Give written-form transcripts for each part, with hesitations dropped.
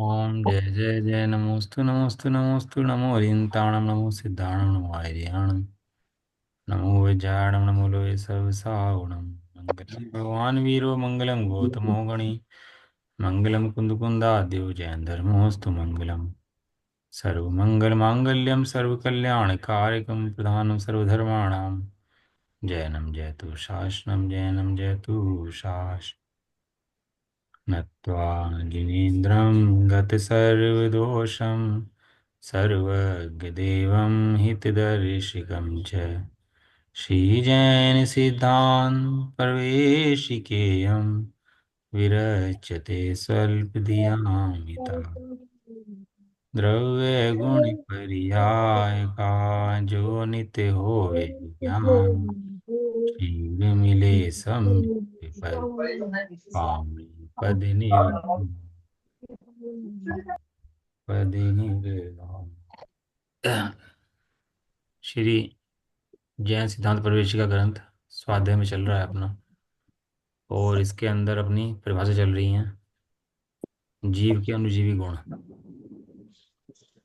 ओम जय जय जय नमोस्तु नमोस्तु नमोस्तु नमो ओरियंताणम नमो सिद्धाणम नमो आर्याणम नमो वैज्ञाणम नमो लोये सर्वसावणम मंगलम भगवान वीरो मंगलम गौतमो गणी मंगलम कुंदकुंदाद्यो जयं धर्मोस्तु मंगलम सर्वमंगल मांगल्यम सर्वकल्याणकारकम प्रधानम सर्वधर्माणां जयनं जयतु शासनं जयनं जयतु शासनं नत्वा जिनेन्द्रं गतसर्वदोषं सर्वज्ञदेवं हितदर्शिकं च श्रीजैनसिद्धान्तप्रवेशिकेयं विरच्यते स्वल्पधियामिता द्रव्यगुणपर्यायका जो नित्य होवे ज्ञान क्षीर मिले सम्मित पर पावनी पद निर्वाण पद निर्वाण। श्री जैन सिद्धांत प्रवेशिका ग्रंथ स्वाध्याय में चल रहा है अपना, और इसके अंदर अपनी परिभाषा चल रही है जीव के अनुजीवी गुण,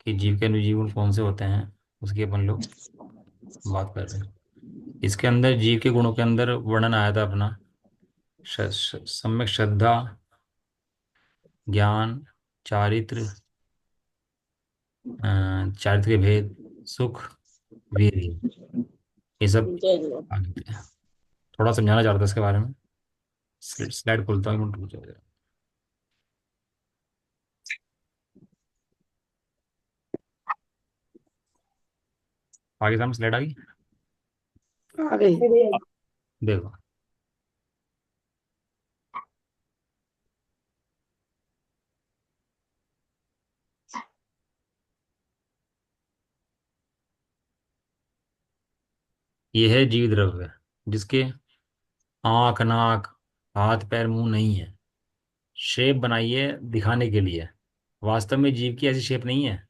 कि जीव के अनुजीवी गुण कौन से होते हैं उसकी अपन लोग बात कर रहे हैं। इसके अंदर जीव के गुणों के अंदर वर्णन आया था अपना सम्यक श्रद्धा, ज्ञान, चारित्र, चारित्र के भेद, सुख, वीर्य, ये सब आगे थे। थोड़ा समझाना चाहता था इसके बारे में। स्लाइड खोलता हूँ, एक मिनट रुक जाओ जरा। आगे सामने स्लाइड आ गई, आ गई। देखो। ये है जीव द्रव्य, जिसके आंख, नाक, हाथ, पैर, मुंह नहीं है। शेप बनाई है दिखाने के लिए, वास्तव में जीव की ऐसी शेप नहीं है।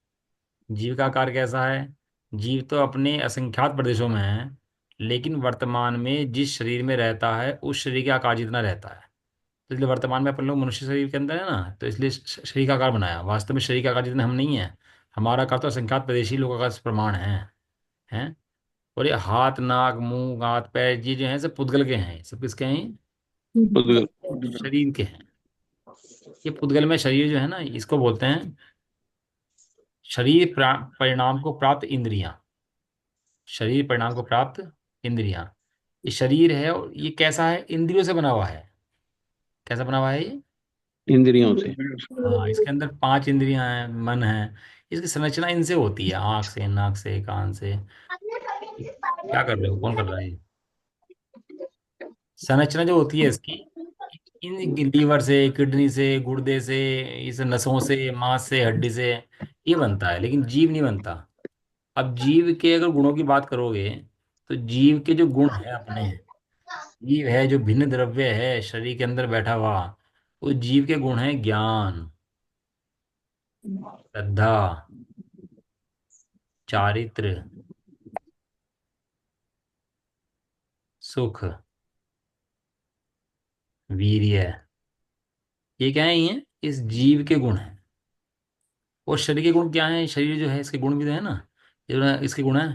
जीव का आकार कैसा है? जीव तो अपने असंख्यात प्रदेशों में है, लेकिन वर्तमान में जिस शरीर में रहता है उस शरीर के आकार जितना रहता है। तो इसलिए वर्तमान में अपन लोग मनुष्य शरीर के अंदर है ना, तो इसलिए शरीर का आकार बनाया। वास्तव में शरीर का आकार जितने हम नहीं है। हमारा आकार तो असंख्यात प्रदेशी लोगों का प्रमाण है। हैं? और ये हाथ, नाक, मुंह, हाथ, पैर, ये जो है सब पुद्गल के हैं। सब किसके हैं? उद्गल। शरीर के हैं। ये पुद्गल में शरीर जो है ना, इसको बोलते हैं शरीर परिणाम को प्राप्त इंद्रियां। शरीर परिणाम को प्राप्त इंद्रियां। ये शरीर है, और ये कैसा है? इंद्रियों से बना हुआ है। कैसा बना हुआ है ये? इंद्रियों से। हाँ, इसके अंदर पांच इंद्रियां हैं, मन है। इसकी संरचना इनसे होती है, आंख से, नाक से, कान से। क्या कर रहे हो? कौन कर रहा है ये? संरचना जो होती है इसकी, इन लीवर से, किडनी से, गुर्दे से, इस नसों से, मांस से, हड्डी से ये बनता है, लेकिन जीव नहीं बनता। अब जीव के अगर गुणों की बात करोगे, तो जीव के जो गुण है अपने, जीव है जो भिन्न द्रव्य है शरीर के अंदर बैठा हुआ, उस जीव के गुण है ज्ञान, श्रद्धा, चारित्र, सुख, वीर्य। ये क्या है? ये इस जीव के गुण हैं। और शरीर के गुण क्या है? शरीर जो है इसके गुण भी तो है ना। ये जो है, इसके गुण है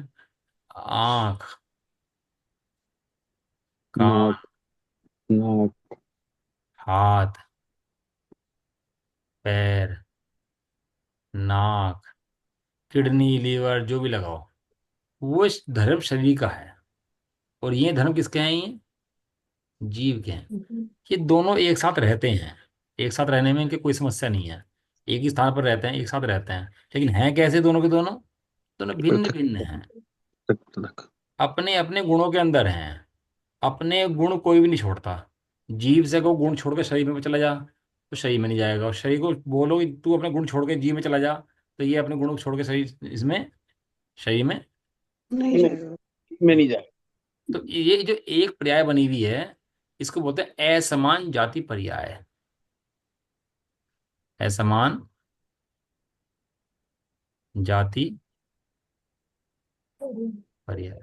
आंख, कान, नाक। नाक। हाथ, पैर, नाक, किडनी, लीवर, जो भी लगाओ, वो इस धर्म शरीर का है। और ये धर्म किसके हैं? ये जीव के हैं। ये दोनों एक साथ रहते हैं। एक साथ रहने में इनकी कोई समस्या नहीं है। एक ही स्थान पर रहते हैं, एक साथ रहते हैं। लेकिन हैं कैसे दोनों के दोनों? दोनों भिन्न पृथक। भिन्न हैं। पृथक। अपने अपने गुणों के अंदर हैं। अपने गुण कोई भी नहीं छोड़ता। जीव से को गुण छोड़ के शरीर में चला जा, तो शरीर में नहीं जाएगा। और शरीर को बोलो कि तू अपने गुण छोड़ के जीव में चला जा, तो ये अपने गुणों को छोड़ के शरीर इसमें, शरीर में नहीं जाएगा। में नहीं जाएगा। तो ये जो एक पर्याय बनी हुई है, इसको बोलते हैं असमान जाति पर्याय। असमान जाति पर्याय।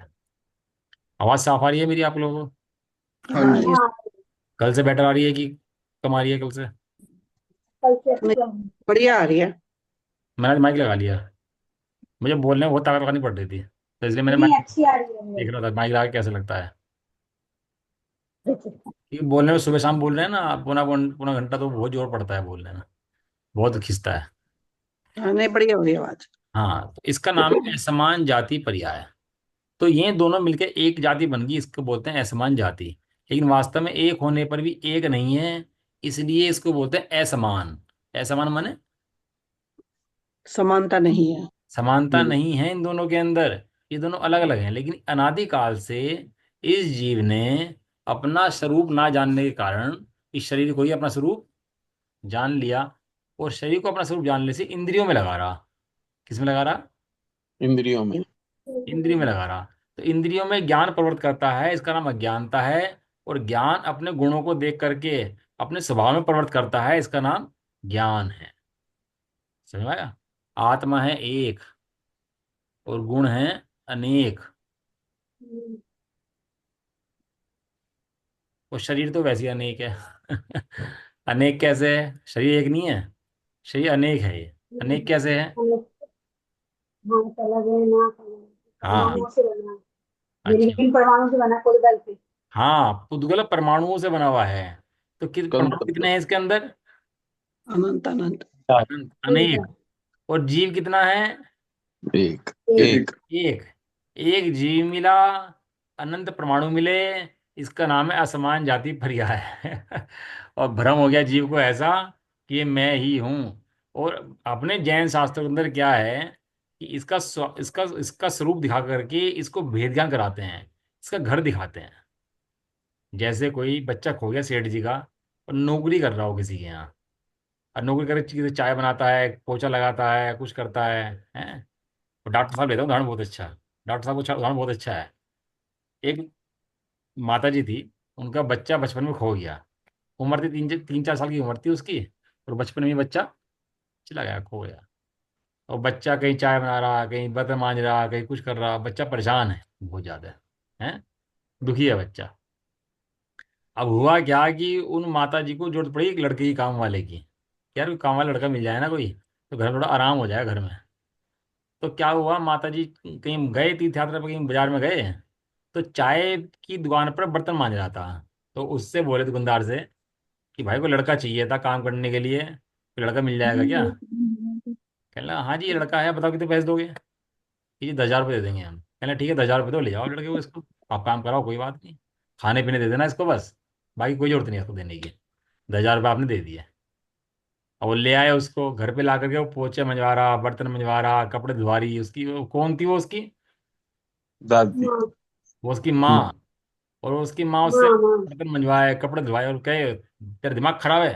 आवाज साफ आ रही है मेरी आप लोगों को? हाँ जी। कल से बेटर आ रही है कि कम आ रही है कल से? नहीं, बढ़िया आ रही है। मैंने आज माइक लगा लिया। मुझे बोलने में बहुत ताकत लगानी पड़ रही थी, तो इसलिए मैंने माइक अच्छी आ रही देख है। रहा था माइक लगा के कैसे लगता है। क्योंकि बोलने में सुबह शाम बोल रहे हैं ना, पौना पौना घंटा तो बहुत जोर पड़ता है बोलने में, बहुत खिंचता है। हाँ, नहीं, बढ़िया हो रही है आवाज। हाँ, तो इसका नाम है असमान जाति पर्याय। तो ये दोनों मिलकर एक जाति बन गई, इसको बोलते हैं असमान जाति। लेकिन वास्तव में एक होने पर भी एक नहीं है, इसलिए इसको बोलते हैं असमान। असमान माने समानता नहीं है। समानता नहीं है इन दोनों के अंदर। ये दोनों अलग अलग हैं, लेकिन अनादिकाल से इस जीव ने अपना स्वरूप ना जानने के कारण इस शरीर को ही अपना स्वरूप जान लिया, और शरीर को अपना स्वरूप जानने से इंद्रियों में लगा रहा। किस में लगा रहा? इंद्रियों में। इंद्रियों में लगा रहा। तो इंद्रियों में ज्ञान प्रवृत्त करता है, इसका नाम अज्ञानता है। और ज्ञान अपने गुणों को देख करके अपने स्वभाव में प्रवृत्त करता है, इसका नाम ज्ञान है। समझ में आया? आत्मा है एक और गुण है अनेक। और शरीर तो वैसे ही अनेक है। अनेक कैसे है? शरीर एक नहीं है, शरीर अनेक है। ये अनेक कैसे है? हाँ, चला गया ना, हाँ। परमाणुओं से बना है। अच्छा। मिलियन परमाणु से बना कोई गल पे। हाँ, पुद्गल परमाणुओं से बना हुआ है। तो कौन परमाणु सा? कितने हैं इसके अंदर? अनंत अनंत। अनंत, अनेक। और जीव कितना है? एक। एक। एक। एक। एक जीव मिला, अनंत परमाणु मिले, इसका नाम है असमान जाति पर्याय। और भ्रम हो गया जीव को ऐसा कि ये मैं ही हूँ। और अपने जैन शास्त्र के अंदर क्या है कि इसका स्वरूप दिखा करके इसको भेद ज्ञान कराते हैं, इसका घर दिखाते हैं। जैसे कोई बच्चा खो गया सेठ जी का, और नौकरी कर रहा हो किसी के यहाँ, और नौकरी करके किसी चाय बनाता है, पोछा लगाता है, कुछ करता है। और डॉक्टर साहब लेता हूँ उदाहरण बहुत अच्छा। डॉक्टर साहब का उदाहरण बहुत अच्छा है। एक माता जी थी, उनका बच्चा बचपन में खो गया। उम्र थी 3-4 साल की उम्र थी उसकी, और बचपन में ही बच्चा चला गया, खो गया। और बच्चा कहीं चाय बना रहा, कहीं बर्तन मांज रहा, कहीं कुछ कर रहा, बच्चा परेशान है बहुत ज़्यादा। है, दुखी है बच्चा। अब हुआ क्या कि उन माता जी को जरूरत पड़ी एक लड़के की, काम वाले की। यार कोई काम वाला लड़का मिल जाए ना कोई, तो घर में थोड़ा आराम हो जाए घर में। तो क्या हुआ, माता जी कहीं गए तीर्थ यात्रा पर, कहीं बाजार में गए, तो चाय की दुकान पर बर्तन मांज रहा था। तो उससे बोले दुकानदार से कि भाई को लड़का चाहिए था काम करने के लिए, तो लड़का मिल जाएगा क्या? कहने लगा हाँ जी ये लड़का है, बताओ कितने पैसे दोगे? कि जी 10,000 रुपये दे देंगे हम। कहने लगा, ठीक है 10,000 रुपये दो, ले जाओ लड़के को इसको, आप काम कराओ कोई बात नहीं, खाने पीने दे देना इसको बस, बाकी कोई जरूरत नहीं है इसको देने की। 10,000 रुपये आपने दे दिए। और वो ले आए उसको घर पे ला करके, वो पोछे मंजवा रहा, बर्तन मंजवा रहा, कपड़े धुआ रही उसकी, वो कौन थी वो उसकी? दादी। वो उसकी माँ। और उसकी माँ उससे बर्तन मंजवाए, कपड़े धुलवाए, और कहे तेरा दिमाग खराब है,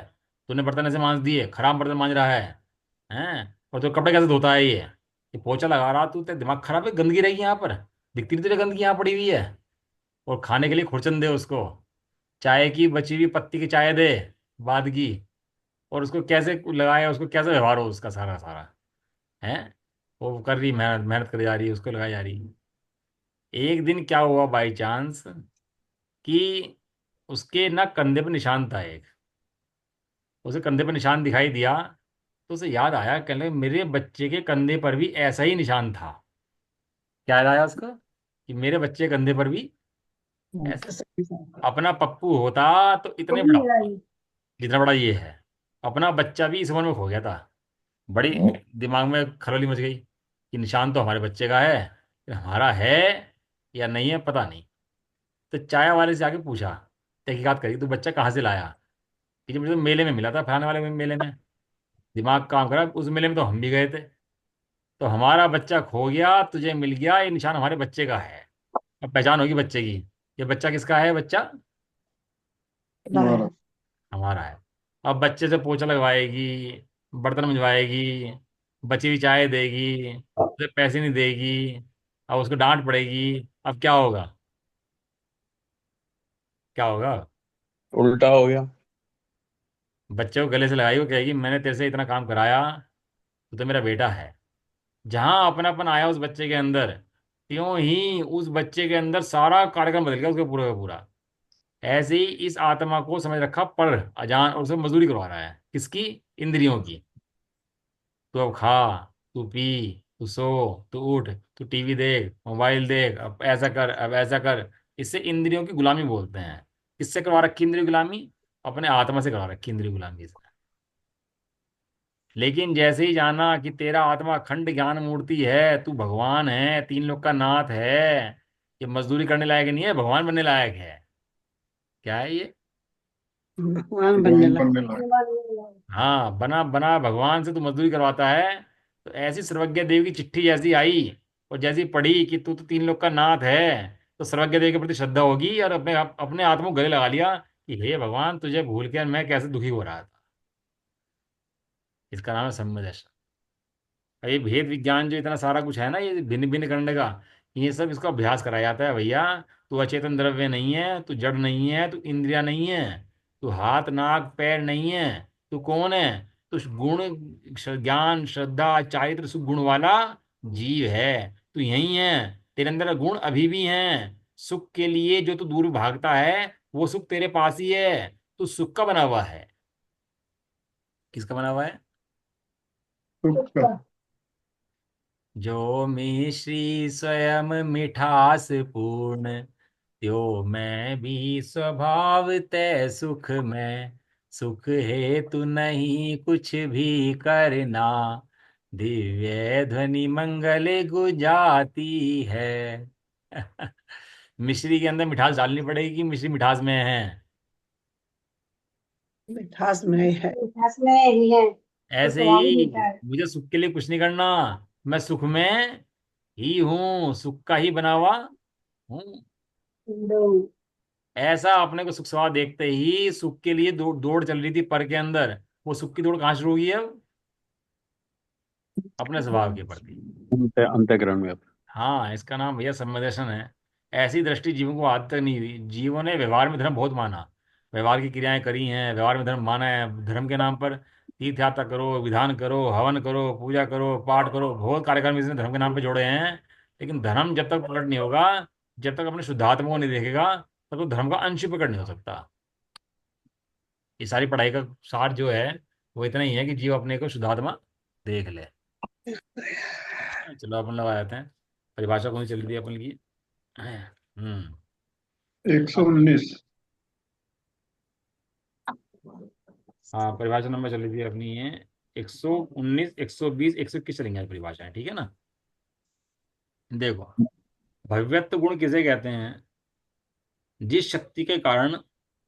तूने बर्तन ऐसे मांज दिए, खराब बर्तन मांज रहा है। हैं? और तो कपड़े कैसे धोता है ये पोछा लगा रहा तू, तेरा दिमाग खराब है, गंदगी रहेगी यहाँ पर, दिखती नहीं तुझे गंदगी यहाँ पड़ी हुई है। और खाने के लिए खुरचन दे उसको, चाय की बची हुई पत्ती की चाय दे बाद की। और उसको कैसे लगाया, उसको कैसे व्यवहार हो उसका सारा सारा। है, वो कर रही मेहनत, मेहनत करी जा रही है, उसको लगाई जा रही है। एक दिन क्या हुआ बाई चांस कि उसके ना कंधे पर निशान था एक। उसे कंधे पर निशान दिखाई दिया, तो उसे याद आया, कहने लगे, मेरे बच्चे के कंधे पर भी ऐसा ही निशान था। क्या याद आया उसको? कि मेरे बच्चे के कंधे पर भी ऐसा, अपना पप्पू होता तो इतने बड़ा होता जितना बड़ा ये है। अपना बच्चा भी इस उम्र में खो गया था। बड़ी दिमाग में खरोली मच गई कि निशान तो हमारे बच्चे का है, हमारा है या नहीं है पता नहीं। तो चाय वाले से आके पूछा, तहकीकात करी, तू बच्चा कहाँ से लाया? कि जी मुझे तो मेले में मिला था, फलाने वाले मेले में। दिमाग काम करा, उस मेले में तो हम भी गए थे। तो हमारा बच्चा खो गया, तुझे मिल गया, ये निशान हमारे बच्चे का है। अब पहचान होगी बच्चे की, ये बच्चा किसका है? बच्चा हमारा। हमारा है। अब बच्चे से पोछा लगवाएगी, बर्तन मंजवाएगी, बची हुई चाय देगी, उसे पैसे नहीं देगी, अब उसको डांट पड़ेगी। अब क्या होगा? क्या होगा? उल्टा हो गया। बच्चे को गले से लगाई, वो कहेगी मैंने तेरे से इतना काम कराया, तू तो मेरा बेटा है। जहां अपनापन आया उस बच्चे के अंदर, त्यों ही उस बच्चे के अंदर सारा कार्यक्रम बदल गया उसका पूरा का पूरा। ऐसे ही इस आत्मा को समझ रखा पर अजान, और उसे मजदूरी करवा रहा है किसकी? इंद्रियों की। तू अब खा, तू पी, तू सो, तू उठ, तू टीवी देख, मोबाइल देख, अब ऐसा कर, अब ऐसा कर। इससे इंद्रियों की गुलामी बोलते हैं। किससे करवा रखी इंद्रिय गुलामी? अपने आत्मा से करवा रखी इंद्रिय गुलामी से। लेकिन जैसे ही जाना कि तेरा आत्मा अखंड ज्ञान मूर्ति है, तू भगवान है, तीन लोक का नाथ है, ये मजदूरी करने लायक नहीं है, भगवान बनने लायक है। क्या है ये? भगवान बनने भगवान बनने लगा। लगा। हाँ, बना बना भगवान से तू मजदूरी करवाता है। तो ऐसी सर्वज्ञ देव की चिट्ठी जैसी आई और जैसी पढ़ी कि तू तो तीन लोक का नाथ है, तो सर्वज्ञ देव के प्रति श्रद्धा होगी, और अपने अपने आत्मा को गले लगा लिया कि हे भगवान, तुझे भूल के मैं कैसे दुखी हो रहा था। इसका नाम है सम्यदर्शन। और ये भेद विज्ञान जो इतना सारा कुछ है ना, ये भिन्न भिन्न करने का, ये सब इसका अभ्यास कराया जाता है भैया। तू अचेतन द्रव्य नहीं है, तू जड़ नहीं है, तू इंद्रिया नहीं है, तू हाथ नाक पैर नहीं है। तू कौन है? तू गुण, ज्ञान, श्रद्धा, चारित्र, सुख गुण वाला जीव है। तू यही है। तेरे अंदर गुण अभी भी हैं। सुख के लिए जो तू दूर भागता है, वो सुख तेरे पास ही है। तू सुख का बना हुआ है। किसका बना हुआ है? सुख का। जो मिश्री स्वयं मिठास पूर्ण, त्यो मैं भी स्वभाव तै सुख में। सुख हेतु नहीं कुछ भी करना, दिव्य ध्वनि मंगल गुजाती है। मिश्री के अंदर मिठास डालनी पड़ेगी कि मिश्री मिठास में है? मिठास में है, मिठास में ही है, तो ऐसे स्वभाव ही ही मीठा है। मुझे सुख के लिए कुछ नहीं करना। मैं सुख में ही हूँ, सुख का ही बना हुआ हूँ। दो। ऐसा अपने को सुख स्वाद देखते ही सुख के लिए दौड़ चल रही थी पर के अंदर, वो सुख की दौड़ कहाँ शुरू हुई है अब? अपने स्वभाव के प्रति। अंतःकरण में अब। हाँ, इसका नाम भैया सम्यदर्शन है। ऐसी दृष्टि जीवों को आज तक नहीं हुई। जीवों ने व्यवहार में धर्म बहुत माना, व्यवहार की क्रियाएं करी हैं, व्यवहार में धर्म माना है। धर्म के नाम पर तीर्थ यात्रा करो, विधान करो, हवन करो, पूजा करो, पाठ करो, बहुत कार्यक्रम इसने धर्म के नाम पे जोड़े हैं। लेकिन धर्म जब तक प्रकट नहीं होगा, जब तक अपने शुद्धात्मा को नहीं देखेगा, तब तो धर्म का अंश प्रकट नहीं हो सकता। ये सारी पढ़ाई का सार जो है वो इतना ही है कि जीव अपने को शुद्धात्मा देख ले। चलो अपन लोग आ जाते हैं। परिभाषा कौन सी चल रही है अपन की? 119। हाँ, परिभाषा नंबर चल रही थी अपनी ये 119, 120, 121 चलेंगे आज परिभाषाएं, ठीक है ना? देखो, भव्यत्व गुण किसे कहते हैं? जिस शक्ति के कारण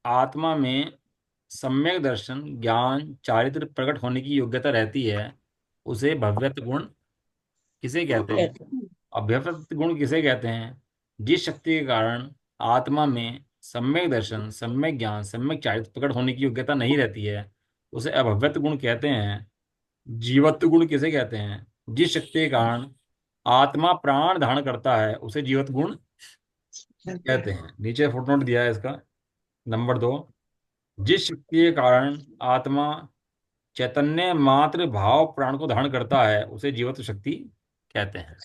आत्मा में सम्यक दर्शन, ज्ञान, चारित्र प्रकट होने की योग्यता रहती है, उसे भव्यत्व गुण किसे कहते हैं? अभ्यस्त गुण किसे कहते हैं? जिस शक्ति के कारण आत्मा में सम्यक दर्शन, सम्यक ज्ञान, सम्यक चारित्र प्रकट होने की योग्यता नहीं रहती है, उसे अभव्यक्त गुण कहते हैं। जीवत्व गुण किसे कहते हैं? जिस शक्ति के कारण आत्मा प्राण धारण करता है, उसे जीवत्व गुण कहते हैं। नीचे फुटनोट दिया है इसका, नंबर 2। जिस शक्ति के कारण आत्मा चैतन्य मात्र भाव प्राण को धारण करता है, उसे जीवत्व शक्ति कहते हैं।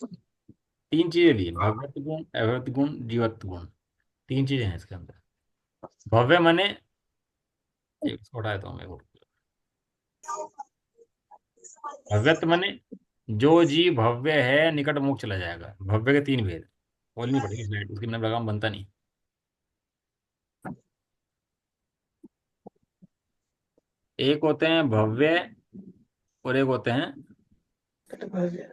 तीन चीजें ली, भगवत गुण, अभगत गुण, जीवत्व गुण। तीन चीजें हैं इसके अंदर। भव्य माने, एक छोटा है तो मैं भव्यत्व माने जो जीव भव्य है निकट मोक्ष चला जाएगा। भव्य के तीन भेद, बोलनी पड़ेगी स्लाइड, उसके बिना लगाम बनता नहीं। एक होते हैं भव्य और एक होते हैं अभव्य।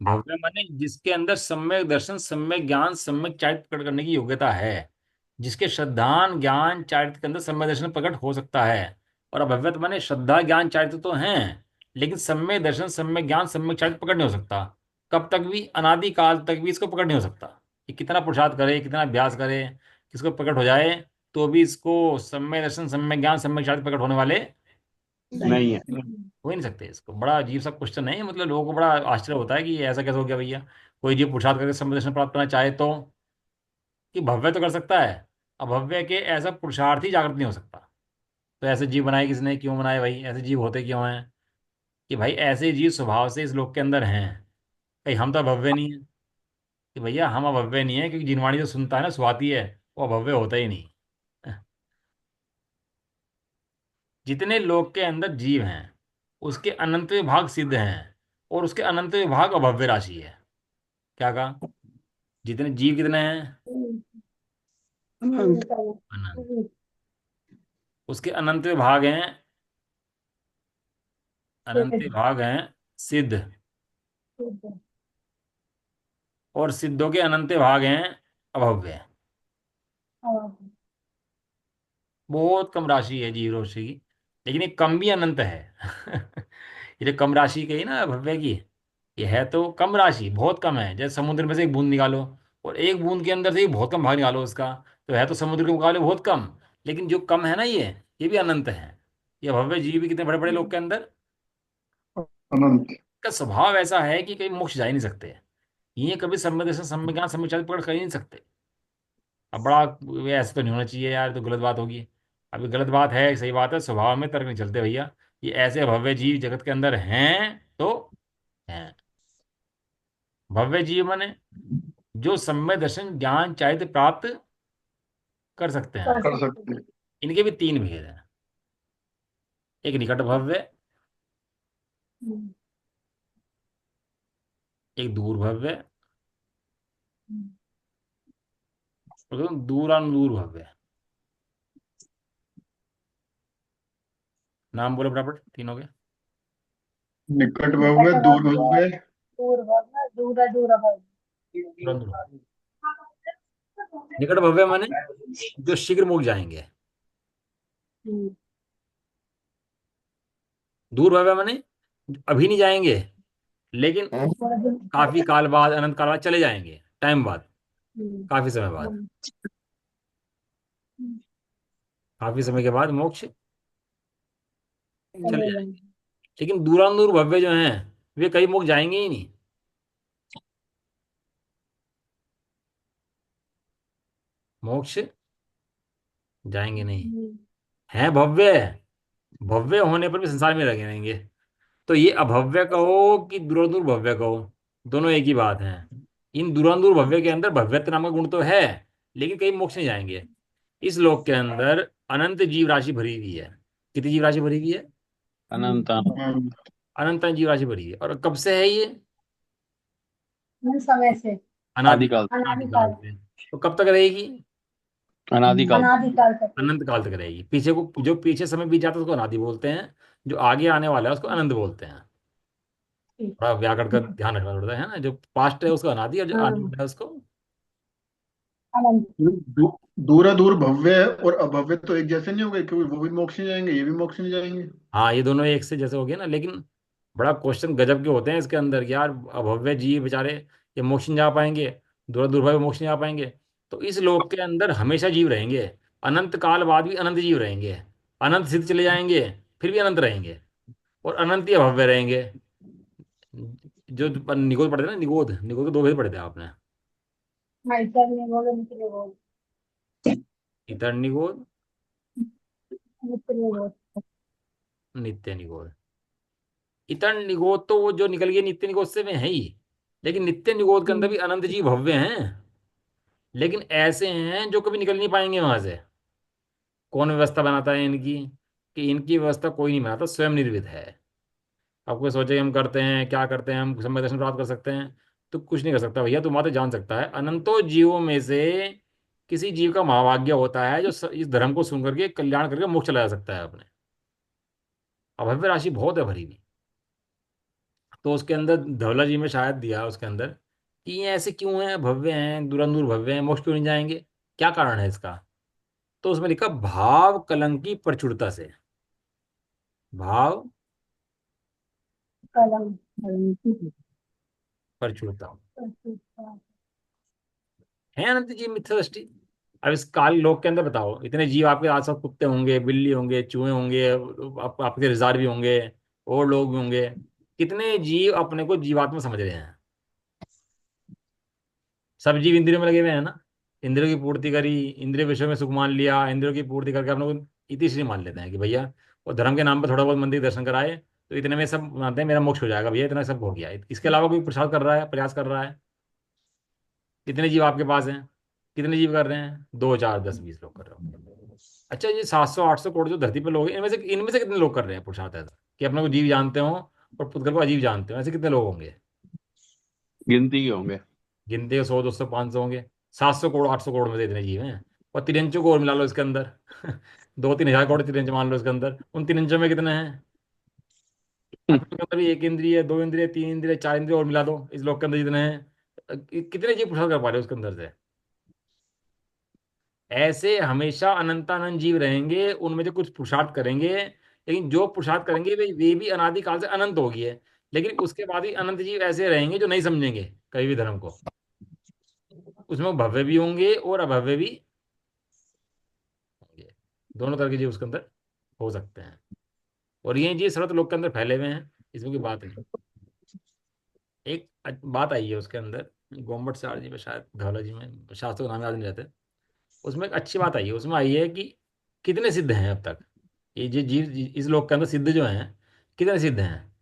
भव्य माने जिसके अंदर सम्यक दर्शन, सम्यक ज्ञान, सम्यक चारित्र प्रकट करने की योग्यता है, जिसके श्रद्धान ज्ञान चारित्र के अंदर सम्यक दर्शन प्रकट हो सकता है। और अभव्यत माने श्रद्धा ज्ञान चारित्र तो हैं, लेकिन सम्यक दर्शन, सम्यक ज्ञान, सम्यक चारित्र प्रकट नहीं हो सकता। कब तक भी? अनादि काल तक भी इसको प्रकट नहीं हो सकता। ये कितना पुरुषार्थ करे, कितना अभ्यास करे, किसको प्रकट हो जाए, तो भी इसको सम्यक दर्शन, सम्यक ज्ञान, सम्यक चारित्र प्रकट होने वाले नहीं है। हो ही नहीं सकते। इसको बड़ा अजीब सा क्वेश्चन है, मतलब लोगों को बड़ा आश्चर्य होता है कि ये ऐसा कैसे हो गया भैया। कोई जीव पुरुषार्थ करके सम्यक दर्शन प्राप्त करना चाहे तो, कि भव्य तो कर सकता है, अभव्य के ऐसा पुरुषार्थ ही जागृत नहीं हो सकता। तो ऐसे जीव बनाए किसने, क्यों बनाए भाई? ऐसे जीव होते क्यों हैं? कि भाई ऐसे जीव स्वभाव से इस लोक के अंदर हैं। कहीं हम तो भव्य नहीं है? कि भैया हम अभव्य नहीं है, क्योंकि जिनवाणी जो सुनता है ना, स्वाति है, वो अभव्य होता ही नहीं। जितने लोक के अंदर जीव हैं उसके अनंत विभाग सिद्ध हैं, और उसके अनंत विभाग अभव्य राशि है। क्या कहा? जितने जीव कितने हैं? अनंत। अनंत। उसके अनंत विभाग हैं, अनंत विभाग हैं सिद्ध, और सिद्धों के अनंत विभाग हैं अभव्य। बहुत कम राशि है जीव राशि की, लेकिन ये कम भी अनंत है। ये जो कम राशि कही ना भव्य की, ये है तो कम राशि, बहुत कम है। जैसे समुद्र में से एक बूंद निकालो, और एक बूंद के अंदर से ही बहुत कम भाग निकालो उसका, तो है तो समुद्र के मुकाबले बहुत कम, लेकिन जो कम है ना, ये भी अनंत है। ये भव्य जीव भी कितने बड़े बड़े लोग के अंदर, अनंत। का स्वभाव ऐसा है कि कहीं मोक्ष जा ही नहीं सकते। ये कभी सम्यक दर्शन सम्यक ज्ञान सम्यक चारित्र पकड़ कर ही नहीं सकते। अब बड़ा, ये ऐसे तो नहीं होना चाहिए यार, तो गलत बात होगी। अभी गलत बात है, सही बात है, स्वभाव में तर्क नहीं चलते भैया। ये ऐसे भव्य जीव जगत के अंदर हैं तो हैं। भव्य जीव माने जो सम्यक दर्शन ज्ञान चारित्र प्राप्त कर सकते हैं। कर सकते हैं। इनके भी तीन भेद हैं। एक निकट भव्य, एक दूर भव्य, और दूरानुदूर भव्य। नाम बोलो फटाफट, तीन हो गए। निकट भव्य, दूर भव्य। तुरंत बोलो। निकट भव्य माने जो शीघ्र मुक जाएंगे। दूर भव्य माने अभी नहीं जाएंगे, लेकिन काफी काल बाद, अनंत काल बाद चले जाएंगे, टाइम बाद, काफी समय बाद, काफी समय के बाद मोक्ष चले जाएंगे। लेकिन दूरांदूर भव्य जो हैं, वे कहीं मोक्ष जाएंगे ही नहीं। मोक्ष जाएंगे नहीं, है भव्य, भव्य होने पर भी संसार में लगे रहेंगे। तो ये अभव्य कहो कि दूरांदूर भव्य कहो, दोनों एक ही बात है। इन दूरांदूर भव्य के अंदर भव्यत्व नामक गुण तो है, लेकिन कहीं मोक्ष नहीं जाएंगे। इस लोक के अंदर अनंत जीव राशि भरी हुई है। कितनी जीव राशि भरी हुई है? अनंत। अनंत। अनंत जीव राशि भरी है। और कब से है ये? समय से। अनादिकाल, आदिकाल। अनादिकाल अनादिकाल। से। तो कब तक रहेगी? अनादिकाल। अनादिकाल तक। अनंत काल तक रहेगी। पीछे को, जो पीछे समय बीत जाता है उसको अनादि बोलते हैं, जो आगे आने वाला है उसको अनंत बोलते हैं। थोड़ा व्याकरण का ध्यान रखना पड़ता है ना, जो पास्ट है उसको अनादि, और जो आने हाँ, वाला है उसको। अनंत। दूरा दूर भव्य और अभव्य तो एक जैसे नहीं हो गए, क्योंकि वो भी मोक्ष नहीं जाएंगे, ये भी मोक्ष नहीं जाएंगे। हाँ, ये दोनों एक से जैसे हो गए ना, लेकिन बड़ा क्वेश्चन गजब के होते हैं इसके अंदर कि यार, अभव्य जीव बेचारे ये मोक्ष नहीं जा पाएंगे, दूर दुर्भव्य मोक्ष नहीं जा पाएंगे। तो इस लोक के अंदर हमेशा जीव रहेंगे, अनंत काल बाद भी अनंत जीव रहेंगे। अनंत सिद्ध चले जाएंगे, फिर भी अनंत रहेंगे, और अनंत ही अभव्य रहेंगे। जो निगोद पढ़ते थे ना, निगोद, निगोद के दो भेद पढ़े थे आपने। माइकल ने बोले, निकले बोल। इतर निगोद, निकले बोल। नित्य निगोद। इतर निगोद तो वो जो निकल गए नित्य निगोद से में है ही, लेकिन नित्य निगोद के अंदर भी अनंत जीव भव्य हैं, लेकिन ऐसे हैं जो कभी निकल नहीं पाएंगे वहां से। कौन व्यवस्था बनाता है इनकी? कि इनकी व्यवस्था कोई नहीं बनाता, स्वयं निर्मित है। आप कोई सोचे हम करते हैं, क्या करते हैं, हम समय दर्शन प्राप्त कर सकते हैं? तो कुछ नहीं कर सकता भैया, तुम तो जान सकता है अनंतों जीवों में से किसी जीव का महाभाग्य होता है जो इस धर्म को सुन करके कल्याण करके मोक्ष चला जा सकता है अपने। अभव्य राशि बहुत है भरी हुई। तो उसके अंदर धवला जी में शायद दिया उसके अंदर कि ये ऐसे क्यों हैं, भव्य हैं, दूरांदूर भव्य हैं, मोक्ष क्यों नहीं जाएंगे, क्या कारण है इसका? तो उसमें लिखा भाव कलंकी प्रचुरता से। भाव कलम। प्रचुरता है अनंत जीव मिथ्या दृष्टि। अब इस काल लोक के अंदर बताओ, इतने जीव आपके आसपास, कुत्ते होंगे, बिल्ली होंगे, चूहे होंगे, आपके रिश्तेदार भी होंगे, और लोग भी होंगे। कितने जीव अपने को जीवात्मा समझ रहे हैं? सब जीव इंद्रियों में लगे हुए हैं ना। इंद्रियों की पूर्ति करी, इंद्रिय विषयों में सुख मान लिया, इंद्रियों की पूर्ति करके अपने को इतिश्री मान लेते हैं कि भैया वो धर्म के नाम पर थोड़ा बहुत मंदिर दर्शन कराए, तो इतने में सब मानते हैं मेरा मोक्ष हो जाएगा भैया, इतना सब हो गया। इसके अलावा कोई प्रसाद कर रहा है, प्रयास कर रहा है? कितने जीव आपके पास हैं? कितने जीव कर रहे हैं? 2 4 10 20 लोग कर रहे होंगे। अच्छा, ये 700 800 करोड़ जो धरती पर लोग हैं, इनमें से कितने लोग कर रहे हैं पुरुषार्थ ऐसा कि अपने को जीव जानते हो और पुद्गल को अजीब जानते हो? ऐसे कितने लोग होंगे? गिनती के होंगे। गिनते हो 100 200 500 होंगे। 700 करोड़ 800 करोड़ में से इतने जीव हैं। और तिरंचों को और मिला लो इसके अंदर। 2 3 हजार करोड़ तिरंच मान लो इसके अंदर, उन तिरंचों में कितने हैं? अपने के अंदर भी 1 इंद्रिय 2 इंद्रिय 3 इंद्रिय 4 इंद्रिय और मिला दो इस लोक के अंदर जितने हैं। कितने जीव पुरुषार्थ कर पा रहे हो उसके अंदर से? ऐसे हमेशा अनंतानंत जीव रहेंगे, उनमें से कुछ पुरुषार्थ करेंगे, लेकिन जो पुरुषार्थ करेंगे वे भी अनादि काल से अनंत होगी है। लेकिन उसके बाद ही अनंत जीव ऐसे रहेंगे जो नहीं समझेंगे कभी भी धर्म को। उसमें वो भव्य भी होंगे और अभव्य भी होंगे। दोनों तरह के जीव उसके अंदर हो सकते हैं। और ये जीव सर्वत्र लोक के अंदर फैले हुए हैं, इसमें कोई बात नहीं। एक बात आई है उसके अंदर, गोम्बट सार जी में शायद धौला जी में, शास्त्रों का नाम याद नहीं रहते। उसमें एक अच्छी बात आई है, उसमें आई है कि कितने सिद्ध हैं अब तक ये जो जीव इस लोक के अंदर सिद्ध जो हैं, कितने सिद्ध हैं।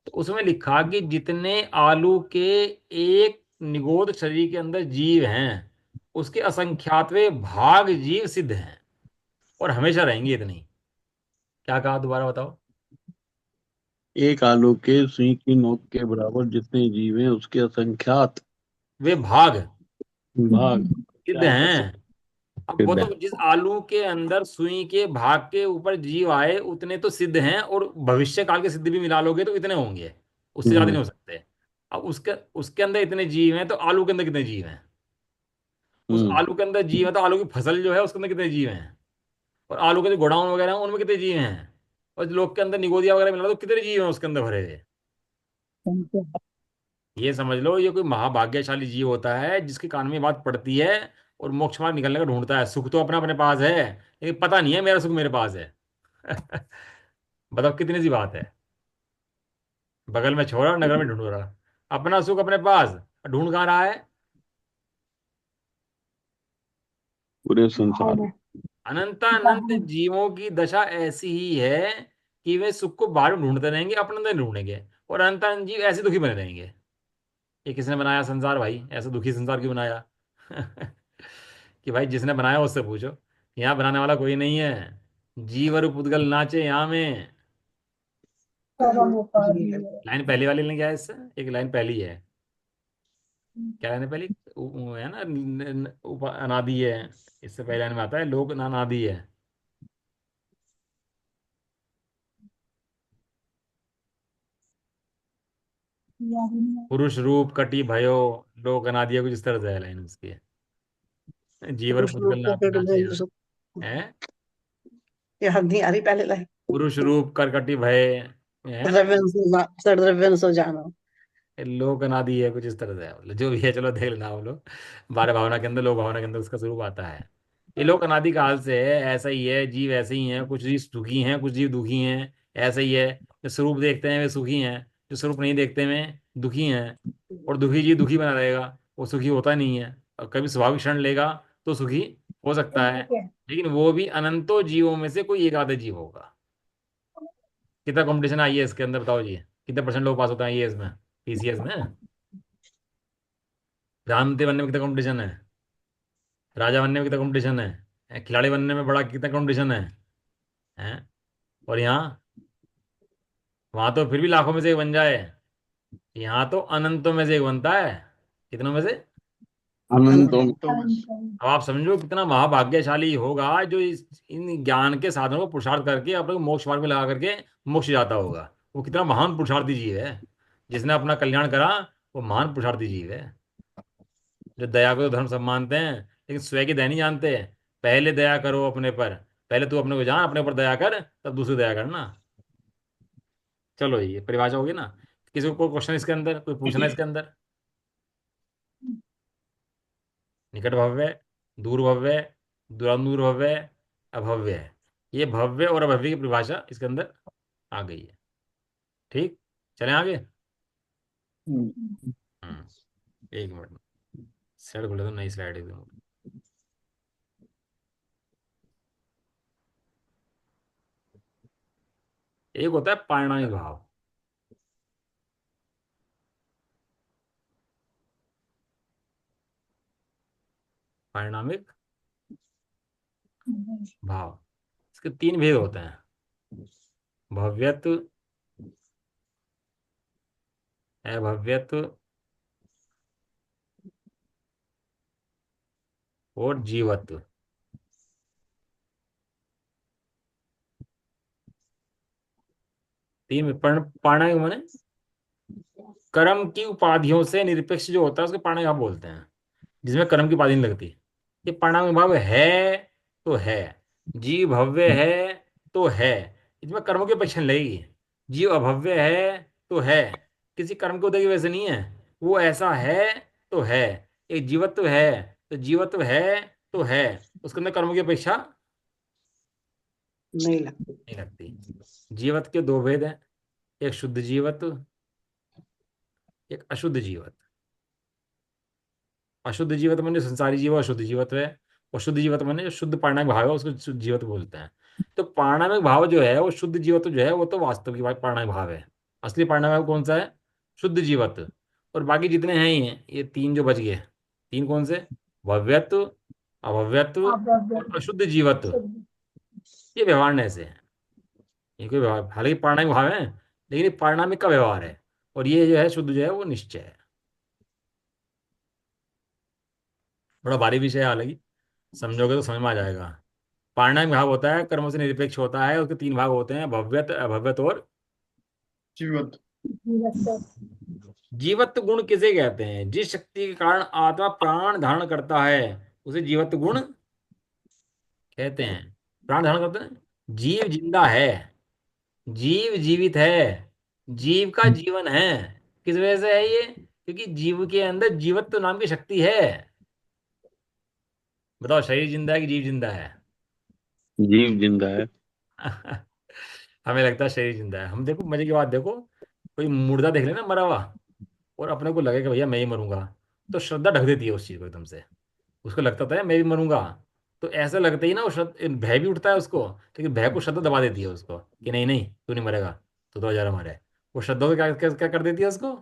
तो उसमें लिखा कि जितने आलू के एक निगोद शरीर के अंदर जीव हैं, उसके असंख्यातवे भाग जीव सिद्ध हैं और हमेशा रहेंगे इतने ही। क्या कहा, दोबारा बताओ। एक आलू के सुई की नोक के बराबर जितने जीव हैं उसके असंख्यात वे भाग भाग सिद्ध क्या कर हैं। सकते अब वो हैं। तो जिस आलू के अंदर सुई के भाग के ऊपर जीव आए उतने तो सिद्ध हैं, और भविष्य काल के सिद्ध भी मिला लोगे तो इतने होंगे, उससे ज्यादा नहीं हम्म। हो सकते। अब उसके उसके अंदर इतने जीव हैं तो आलू के अंदर कितने जीव हैं? उस हम्म। आलू के अंदर जीव है तो आलू की फसल जो है उसके अंदर कितने जीव हैं? और आलू के जो गोडाउन वगैरह हैं उनमें कितने जीव हैं? और लोग के अंदर निगोदिया वगैरह मिला तो कितने जीव हैं उसके अंदर भरे हुए? ये समझ लो, ये कोई महाभाग्यशाली जीव होता है जिसके कान में ये बात पड़ती है और मोक्ष मार्ग निकलने का ढूंढता है। सुख तो अपना अपने पास है, लेकिन पता नहीं है मेरा सुख मेरे पास है। बताओ कितनी सी बात है। बगल में छोरा और नगर में ढूंढ रहा। अपना सुख अपने पास, ढूंढ कहाँ रहा है? पूरे संसार में। अनंतानंत जीवों की दशा ऐसी ही है कि वे सुख को बाहर ढूंढते रहेंगे, अपने अंदर नहीं ढूंढेंगे। और अनंतानंत जीव ऐसे दुखी बने रहेंगे। ये किसने बनाया संसार भाई? ऐसा दुखी संसार क्यों बनाया? कि भाई जिसने बनाया उससे पूछो। यहाँ बनाने वाला कोई नहीं है। जीव और पुद्गल नाचे यहाँ में। लाइन पहली वाली ने क्या है इससे? एक लाइन पहली है, क्या लाइन है पहली? है ना, अनादि है। इससे पहले लाइन में आता है लोक अनादि है। पुरुष रूप कटी भयो, लोक अनादि है, कुछ इस तरह से है लाइन उसकी। जीव और पुरुष पुद्गल रूप के नाचे बिंदु यहाँ सुख है। याद नहीं आ रही पहले लाइन। पुरुष रूप करकटी भय है ना। द्रव्यंश हो जानो। लोक अनादि है, कुछ इस तरह से है। मतलब जो भी है, चलो देख लेना हम लोग। बारह भावना के अंदर, लोक भावना के अंदर उसका स्वरूप आता है। ये लोक अनादि काल से है, ऐसा ही है। जीव ऐसे ही हैं, कुछ जीव सुखी हैं कुछ जीव दुखी हैं। ऐसा ही है। जो स्वरूप देखते हैं वे सुखी हैं, जो स्वरूप नहीं देखते हैं दुखी हैं। और दुखी जीव दुखी बना रहेगा, वो सुखी होता नहीं है। और कभी स्वाभाविक क्षण लेगा तो सुखी हो सकता है, लेकिन वो भी अनंतों जीवों में से कोई एक आधे जीव होगा। कितना कंपटीशन आई है इसके अंदर बताओ जी? कितने परसेंट लोग पास होते हैं ये इसमें, पीसीएस में? प्रधानमंत्री बनने में कितना कंपटीशन है? राजा बनने में कितना कंपटीशन है? खिलाड़ी बनने में बड़ा कितना कंपटीशन है? और यहाँ, वहां तो फिर भी लाखों में से एक बन जाए। यहाँ तो अनंतों में से एक बनता है। कितनों में से? अनंतों में। अनंतों में से। अब आप समझो कितना महाभाग्यशाली होगा जो इन ज्ञान के साधनों को पुरुषार्थ करके अपने को मोक्ष मार्ग में लगा करके मोक्ष जाता होगा। वो कितना महान पुरुषार्थी जीव है। जिसने अपना कल्याण करा, वो महान पुरुषार्थी जीव है। जो दया को तो धर्म सब मानते हैं, लेकिन स्वयं की दया नहीं जानते। पहले दया करो अपने पर। पहले तू अपने को जान, अपने ऊपर दया कर, तब दूसरी दया करना। चलो ये परिभाषा होगी ना। किसी को कोई क्वेश्चन इसके अंदर, कोई पूछना है इसके अंदर? निकट भव्य, दूर भव्य, दूरांदूर भव्य, अभव्य है। ये भव्य और अभव्य की परिभाषा इसके अंदर आ गई है। ठीक, चलें आगे। हम्म, एक मिनट, स्लाइड खोले तो नई स्लाइड एकदम। एक होता है पारिणामिक भाव। पारिणामिक भाव। इसके तीन भेद होते हैं, भव्यत्व, अभव्यत्व और जीवत्व। तीन पारिणामिक माने कर्म की उपाधियों से निरपेक्ष जो होता है उसको पारिणामिक भाव बोलते हैं, जिसमें कर्म की उपाधि नहीं लगती। ये परिणाम भाव है तो है, जीव भव्य है तो है, इसमें कर्मों की अपेक्षा नहीं लगेगी। जीव अभव्य है तो है, किसी कर्म को देखिए वैसे नहीं है, वो ऐसा है तो है। एक जीवत्व है तो जीवत्व है तो है, उसके अंदर कर्मों की अपेक्षा नहीं लगती। नहीं लगती। जीवत्व के दो भेद हैं, एक शुद्ध जीवत्व, एक अशुद्ध जीवत्व। अशुद्ध जीवत्व माने संसारी जीव अशुद्ध जीवत्व है, और शुद्ध जीवत्व माने जो शुद्ध पारणिक भाव है उसको शुद्ध जीवत्व बोलते हैं। तो पारणिक भाव जो है वो शुद्ध जीवत्व जो है वो तो वास्तविक पारणिक भाव है। असली पारणिक भाव कौन सा है? शुद्ध जीवत्व। और बाकी जितने हैं ही हैं, ये तीन जो बच गए, तीन कौन से? भव्यत्व, अभव्यत्व अब और अशुद्ध जीवत्व। ये व्यवहार से है, ये कोई व्यवहार, हालांकि पारणिक भाव है लेकिन ये पारणिक का व्यवहार है, और ये जो है शुद्ध जो है वो निश्चय है। बड़ा भारी विषय है हालांकि, समझोगे तो समझ में आ जाएगा। पारिणामिक भाव होता है कर्मों से निरपेक्ष होता है, उसके तीन भाग होते हैं, भव्यत, अभव्यत और जीवत। जीवत्व गुण। किसे कहते हैं? जिस शक्ति के कारण आत्मा प्राण धारण करता है उसे जीवत्व गुण कहते हैं। प्राण धारण करते हैं, जीव जिंदा है, जीव जीवित है, जीव का जीवन है। किस वजह से है ये? क्योंकि जीव के अंदर जीवत्व नाम की शक्ति है। बताओ, शरीर जिंदा है कि जीव जिंदा है? जीव जिंदा है। हमें लगता है शरीर जिंदा है। हम देखो मजे की बात देखो, कोई मुर्दा देख लेना मरा हुआ, और अपने को लगे कि भैया मैं ही मरूंगा, तो श्रद्धा ढक देती है उस चीज को एकदम से। उसको लगता था मैं भी मरूंगा, तो ऐसा लगता ही ना वो भय भी उठता है उसको, लेकिन भय को श्रद्धा दबा देती है उसको कि नहीं नहीं तू नहीं मरेगा, तू तो हजार हमारे। वो श्रद्धा को क्या क्या, क्या कर देती है उसको?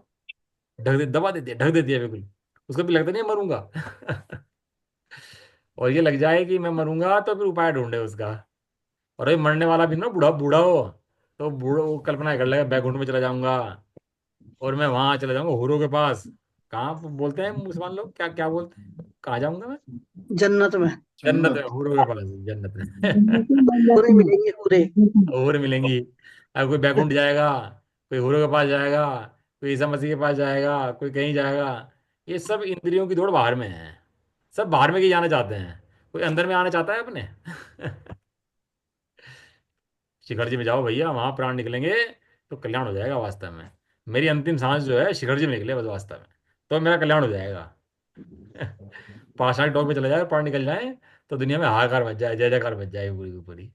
दबा देती है, ढक देती है बिल्कुल। उसको भी लगता नहीं मैं मरूंगा। और ये लग जाए कि मैं मरूंगा तो फिर उपाय ढूंढे उसका। और ये मरने वाला भी ना बूढ़ा बूढ़ा हो, तो बूढ़ा वो कल्पना कर लेगा बैकुंठ में चला जाऊंगा, और मैं वहां चला जाऊंगा हूरों के पास। कहाँ बोलते हैं मुसलमान लोग, क्या क्या बोलते हैं, कहाँ जाऊंगा मैं? जन्नत में जन्नत में, जन्नत। हूरों के पास, जन्नत पूरे में। मिलेंगे पूरे। हूर मिलेंगी। अब कोई बैकुंठ जाएगा, कोई हूरों के पास जाएगा, कोई ईसा मसीह के पास जाएगा, कोई कहीं जाएगा। ये सब इंद्रियों की दौड़ बाहर में है, सब बाहर में ही जाना चाहते हैं, कोई अंदर में आना चाहता है अपने? शिखर जी में जाओ भैया, वहां प्राण निकलेंगे तो कल्याण हो जाएगा वास्तव में। मेरी अंतिम सांस जो है शिखर जी में निकले बस वास्तव में, तो मेरा कल्याण हो जाएगा। पाषाण टॉप में चला जाए, प्राण निकल जाए, तो दुनिया में हाहाकार मच जाए, जय जयकार मच जाए पूरी की पूरी।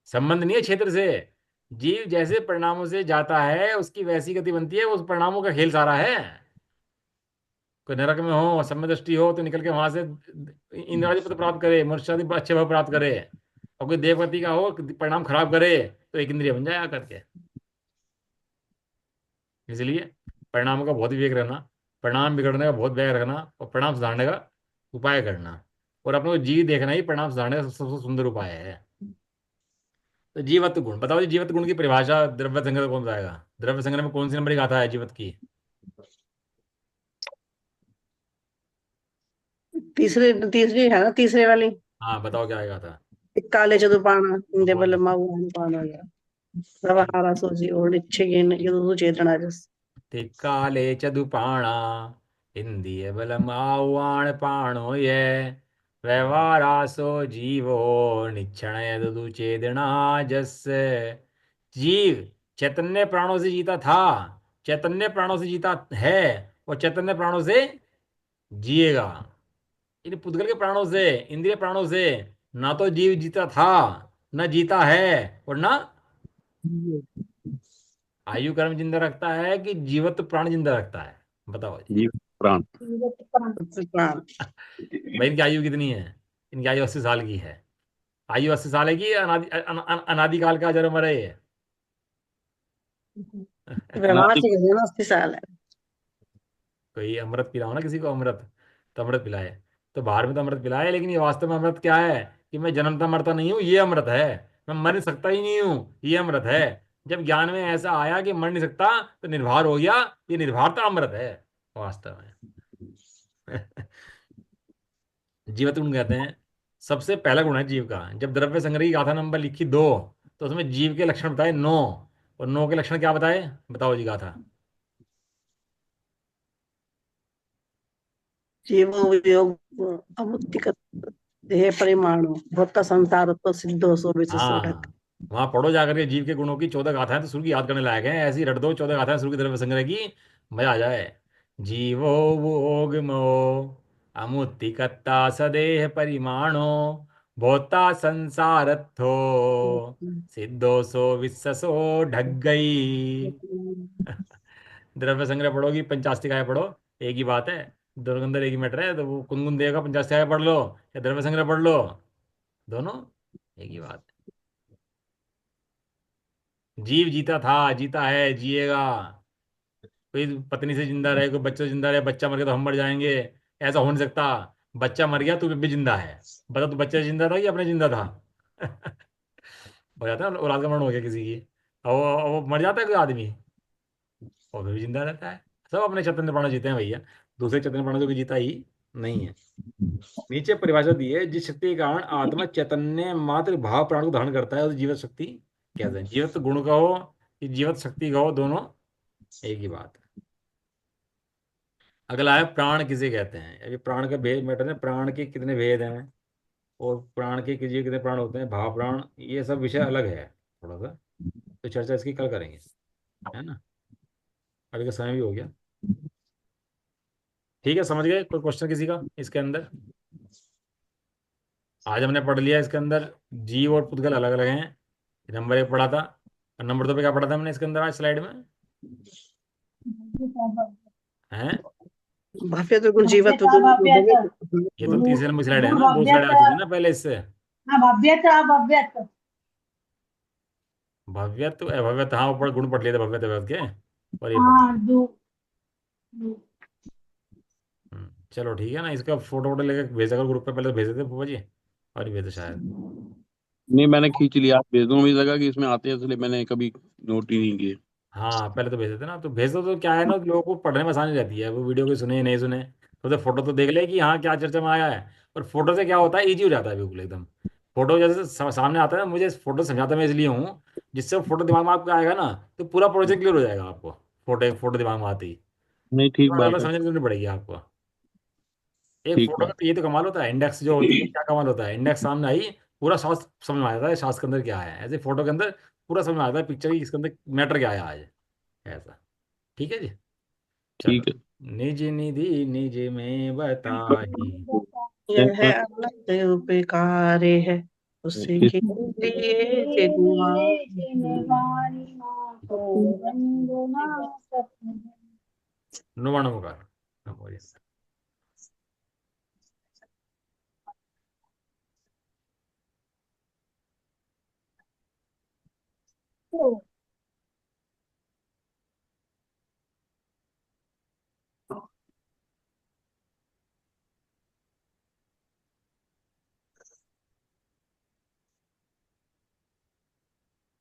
संबंध नहीं है क्षेत्र से। जीव जैसे परिणामों से जाता है उसकी वैसी गति बनती है, उस परिणामों का खेल सारा है। कोई नरक में हो, समय दृष्टि हो, तो निकल के वहां से इंद्रादि पद प्राप्त करे, मनुष्यादि अच्छे भाव प्राप्त करे। और कोई देवगति का हो, परिणाम खराब करे, तो एक इंद्रिय बन जाए आकर के। इसलिए परिणाम का बहुत विवेक रखना, परिणाम बिगड़ने का बहुत विवेक रखना, और परिणाम सुधारने का उपाय करना, और अपने को जी देखना ही परिणाम सुधारने का सबसे सुंदर उपाय है। तो जीवत्व गुण बताओ जी, जीवत्व गुण की परिभाषा द्रव्य संग्रह कौन सा आएगा? द्रव्य संग्रह में कौन सी नंबर की गाथा है जीवत की? तीसरे तीसरी है ना, तीसरे वाली। हाँ बताओ क्या आएगा था? काले चतुर्पाण इंद्र बोलो। बल पान हो गया। व्यवहार सोची और इच्छे चेतना जस। तिक्काले चदुपाणा इंद्रिय बलमावाण पाणो ये व्यवहारासो जीवो निक्षणय दुदु चेदना जस। जीव चैतन्य प्राणों से जीता था, चैतन्य प्राणों से जीता है, और चैतन्य प्राणों से जिएगा। इन पुद्गल के प्राणों से, इंद्रिय प्राणों से ना तो जीव जीता था, न जीता है, और ना आयु कर्म जिंदा रखता है, कि जीवत्व प्राण जिंदा रखता है? बताओ जी। जीव प्राण। प्राण। भाई इनकी आयु कितनी है? इनकी आयु 80 साल की है। आयु 80 साल है कि अनादिकाल का जन्म है ये? व्यवहार अनादि। से कहते हैं ना 80 साल है। कोई अमृत पिलाओ ना किसी को, अमृत, तो अमृत पिलाए। तो बाहर में तो अमृत पिलाया है, लेकिन ये वास्तव में अमृत क्या है कि मैं जन्मता मरता नहीं हूँ, ये अमृत है। मैं मर सकता ही नहीं हूँ, ये अमृत है। जब ज्ञान में ऐसा आया कि मर नहीं सकता, तो निर्भर हो गया, ये निर्भरता अमृत है वास्तव में। जीवत गुण कहते हैं, सबसे पहला गुण है जीव का। जब द्रव्य संग्रह की गाथा नंबर लिखी 2, तो उसमें जीव के लक्षण बताए 9, और 9 के लक्षण क्या बताए, बताओ जी गाथा। जीवो वियोग अमुक्तिक देह परिमाणु भूत संसार तो सिद्धो सो विशेषो ढक। हाँ, वहां पढ़ो जाकर के जीव के गुणों की 14 गाथाएं, तो शुरू की याद करने लायक है। ऐसी रट दो 14 गाथाएं शुरू की द्रव्य संग्रह की, मजा आ जाए। जीवो वोगमो अमुत्तिकत्ता सदेह परिमाणो भोता संसारत्थो सिद्धो सो विस्ससो ढक गई। द्रव्य संग्रह पढ़ोगी, पंचास्तिकाय पढ़ो, एक ही बात है। दोनों के अंदर एक ही मैटर है, तो वो कुनकुन देगा, पंचास्तिकाय पढ़ लो या द्रव्य संग्रह पढ़ लो, दोनों एक ही बात है। जीव जीता था, जीता है, जिएगा। कोई पत्नी से जिंदा रहे, कोई बच्चे से जिंदा रहे, बच्चा मर गया तो हम मर जाएंगे, ऐसा हो नहीं सकता। बच्चा मर गया, तू भी जिंदा है। बता, तू बच्चे से जिंदा था कि अपने जिंदा था? हो जाता है ना, औलाद का मरण हो गया किसी की, और वो मर जाता है कोई आदमी, और फिर भी जिंदा रहता है। सब अपने चैतन्य प्राण जीते हैं भैया, दूसरे चैतन्य प्राणों को जीता ही नहीं है। नीचे परिभाषा दी है, जिस शक्ति के कारण आत्मा चैतन्य मात्र भाव प्राण को धारण करता है, उसे जीवत शक्ति कहते हैं। जीवत गुण कहो कि जीवत शक्ति कहो, दोनों एक ही बात है। अगला है प्राण किसे कहते हैं। अभी प्राण का भेद मैटर है, प्राण के कितने भेद हैं, और प्राण के किसी कितने प्राण होते हैं, भाव प्राण, ये सब विषय अलग है थोड़ा सा, तो चर्चा इसकी कल करेंगे, है ना। अभी का समय भी हो गया। ठीक है, समझ गए? कोई क्वेश्चन किसी का इसके अंदर? आज हमने पढ़ लिया इसके अंदर, जीव और पुद्गल अलग अलग हैं, नंबर 1 पढ़ा था। और नंबर 2 पे क्या पढ़ा था हमने इसके अंदर आज स्लाइड में? हैं? भव्य तो गुण जीवत्व गुण भव्य ये तो गुण। तीसरे नंबर स्लाइड है ना, 2 स्लाइड आ चुकी है ना पहले इससे। भव्यता भव्यत्व अभव्यत्व, हाँ ऊपर गुण पढ़ लिए थे भव्यत्व अभव्यत्व के, और ये पढ़ हाँ लिया। चलो ठीक है ना, इसका फोटो वोटो लेके भेजा करो ग्रुप पे, पहले तो भेजे थे फूफा जी, और ये भेजे शायद। नहीं, मैंने खींच लिया, आप भेज दो, मुझे लगा कि इसमें आते हैं, इसलिए मैंने कभी नोट ही नहीं किए। हाँ पहले तो भेजे थे ना, तो भेज दो, तो क्या है ना, लोगों को पढ़ने में आसानी रहती है, वो वीडियो को सुने नहीं सुने, तो फोटो तो देख ले कि हाँ क्या चर्चा में आया है। और फोटो से क्या होता है, ईजी हो जाता है बिल्कुल एकदम। फोटो जैसे सामने आता है ना, मुझे फोटो समझाता मैं इसलिए हूँ, जिससे फोटो दिमाग में आपको आएगा ना, तो पूरा प्रोजेक्ट क्लियर हो जाएगा आपको। फोटो फोटो दिमाग में आती ही, नहीं, ठीक थोड़ा बात है। समझने की जरूरत पड़ेगी आपको। एक ठीक फोटो का बात। तो ये तो कमाल होता है, इंडेक्स जो होती है क्या कमाल होता है, इंडेक्स सामने आई, पूरा शास्त्र समझ में आ जाता है, शास्त्र के अंदर क्या है। ऐसे फोटो के अंदर पूरा समझ में आता है पिक्चर की, इसके अंदर मैटर क्या है आज, ऐसा। ठीक है जी। चलो, ठीक है। निज निधि निज में बताही। यह है अनंत उपकारे है उसी के लिए जिनवान। नुमा नमोकार नमो।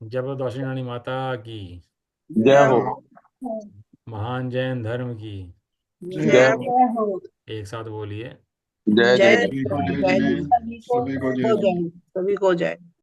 जब दौशिनी रानी माता की, जय जय हो। हो। महान जैन धर्म की, जय जय हो। हो। एक साथ बोलिए। जय जय जय जय। सभी को जय जय जय जय, जय। सभी को जय हो जय। जाए, सभी को जय।